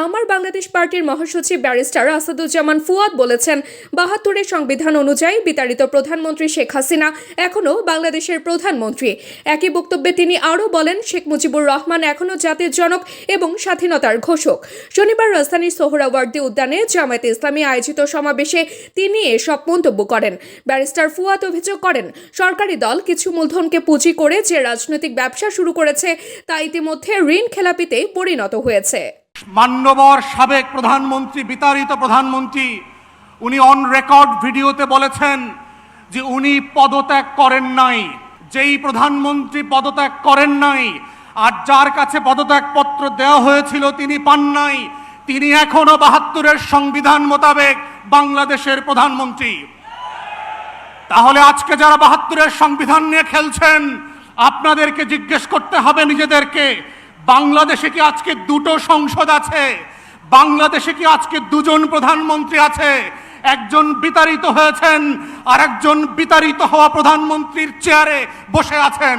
আমার বাংলাদেশ পার্টির মহাসচিব ব্যারিস্টার আসাদুজ্জামান ফুয়াদ বলেছেন, ৭২-এর সংবিধান অনুযায়ী বিতাড়িত প্রধানমন্ত্রী শেখ হাসিনা এখনও বাংলাদেশের প্রধানমন্ত্রী। একই বক্তব্যে তিনি আরও বলেন, শেখ মুজিবুর রহমান এখনও জাতির জনক এবং স্বাধীনতার ঘোষক। শনিবার রাজধানীর সোহরাওয়ার্দী উদ্যানে জামায়াতে ইসলামী আয়োজিত সমাবেশে তিনি এসব মন্তব্য করেন। ব্যারিস্টার ফুয়াদ অভিযোগ করেন, সরকারি দল কিছু মূলধনকে পুঁজি করে যে রাজনৈতিক ব্যবসা শুরু করেছে তা ইতিমধ্যে ঋণ খেলাপিতে পরিণত হয়েছে। মান্যবর সাবেক প্রধানমন্ত্রী, বিতাড়িত প্রধানমন্ত্রী, উনি অন রেকর্ড ভিডিওতে বলেছেন যে উনি পদত্যাগ করেন নাই। যেই প্রধানমন্ত্রী পদত্যাগ করেন নাই আর যার কাছে পদত্যাগপত্র দেওয়া হয়েছিল তিনি পান নাই, তিনি এখনো ৭২-এর সংবিধান মোতাবেক বাংলাদেশের প্রধানমন্ত্রী। তাহলে আজকে যারা ৭২-এর সংবিধান নিয়ে খেলছেন, আপনাদেরকে জিজ্ঞেস করতে হবে নিজেদেরকে, বাংলাদেশে কি আজকে দুটো সংসদ আছে? বাংলাদেশে কি আজকে দুজন প্রধানমন্ত্রী আছে? একজন বিতাড়িত হয়েছেন আর একজন বিতাড়িত হওয়া প্রধানমন্ত্রীর চেয়ারে বসে আছেন।